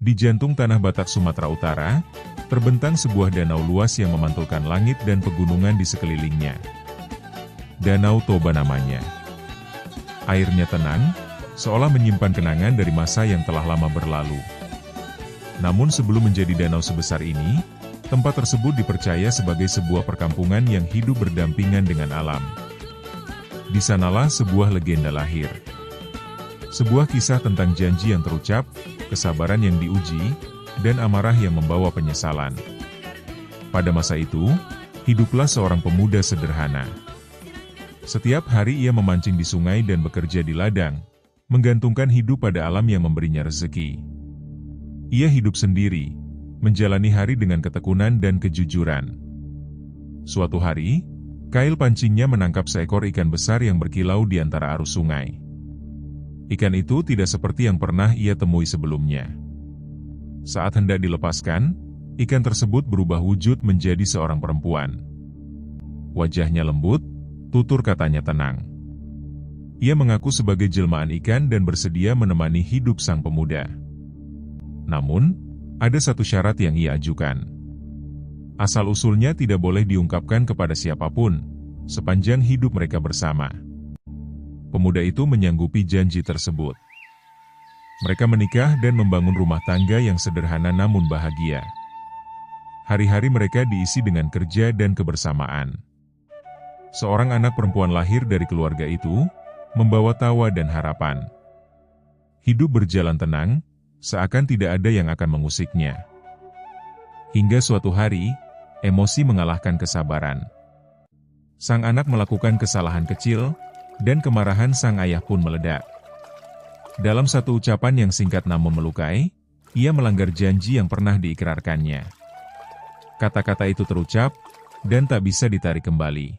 Di jantung tanah Batak Sumatera Utara, terbentang sebuah danau luas yang memantulkan langit dan pegunungan di sekelilingnya. Danau Toba namanya. Airnya tenang, seolah menyimpan kenangan dari masa yang telah lama berlalu. Namun sebelum menjadi danau sebesar ini, tempat tersebut dipercaya sebagai sebuah perkampungan yang hidup berdampingan dengan alam. Di sanalah sebuah legenda lahir. Sebuah kisah tentang janji yang terucap, kesabaran yang diuji, dan amarah yang membawa penyesalan. Pada masa itu, hiduplah seorang pemuda sederhana. Setiap hari ia memancing di sungai dan bekerja di ladang, menggantungkan hidup pada alam yang memberinya rezeki. Ia hidup sendiri, menjalani hari dengan ketekunan dan kejujuran. Suatu hari, kail pancingnya menangkap seekor ikan besar yang berkilau di antara arus sungai. Ikan itu tidak seperti yang pernah ia temui sebelumnya. Saat hendak dilepaskan, ikan tersebut berubah wujud menjadi seorang perempuan. Wajahnya lembut, tutur katanya tenang. Ia mengaku sebagai jelmaan ikan dan bersedia menemani hidup sang pemuda. Namun, ada satu syarat yang ia ajukan. Asal-usulnya tidak boleh diungkapkan kepada siapapun, sepanjang hidup mereka bersama. Pemuda itu menyanggupi janji tersebut. Mereka menikah dan membangun rumah tangga yang sederhana namun bahagia. Hari-hari mereka diisi dengan kerja dan kebersamaan. Seorang anak perempuan lahir dari keluarga itu, membawa tawa dan harapan. Hidup berjalan tenang, seakan tidak ada yang akan mengusiknya. Hingga suatu hari, emosi mengalahkan kesabaran. Sang anak melakukan kesalahan kecil, dan kemarahan sang ayah pun meledak. Dalam satu ucapan yang singkat namun melukai, ia melanggar janji yang pernah diikrarkannya. Kata-kata itu terucap, dan tak bisa ditarik kembali.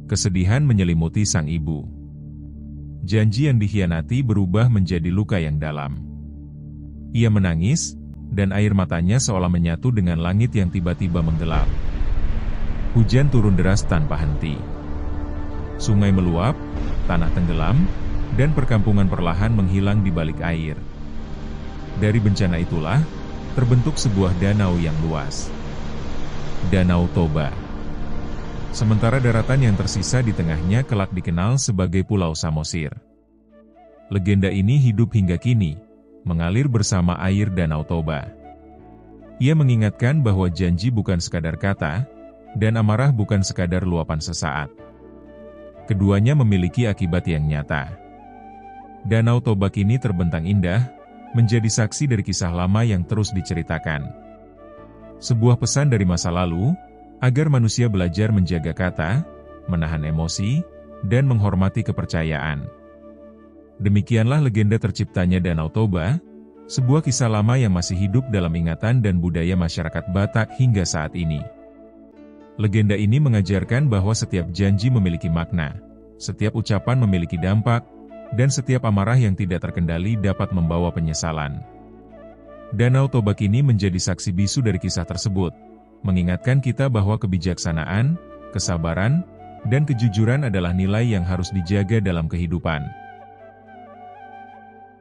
Kesedihan menyelimuti sang ibu. Janji yang dikhianati berubah menjadi luka yang dalam. Ia menangis, dan air matanya seolah menyatu dengan langit yang tiba-tiba menggelap. Hujan turun deras tanpa henti. Sungai meluap, tanah tenggelam, dan perkampungan perlahan menghilang di balik air. Dari bencana itulah, terbentuk sebuah danau yang luas. Danau Toba. Sementara daratan yang tersisa di tengahnya kelak dikenal sebagai Pulau Samosir. Legenda ini hidup hingga kini, mengalir bersama air Danau Toba. Ia mengingatkan bahwa janji bukan sekadar kata, dan amarah bukan sekadar luapan sesaat. Keduanya memiliki akibat yang nyata. Danau Toba kini terbentang indah, menjadi saksi dari kisah lama yang terus diceritakan. Sebuah pesan dari masa lalu, agar manusia belajar menjaga kata, menahan emosi, dan menghormati kepercayaan. Demikianlah legenda terciptanya Danau Toba, sebuah kisah lama yang masih hidup dalam ingatan dan budaya masyarakat Batak hingga saat ini. Legenda ini mengajarkan bahwa setiap janji memiliki makna, setiap ucapan memiliki dampak, dan setiap amarah yang tidak terkendali dapat membawa penyesalan. Danau Toba kini menjadi saksi bisu dari kisah tersebut, mengingatkan kita bahwa kebijaksanaan, kesabaran, dan kejujuran adalah nilai yang harus dijaga dalam kehidupan.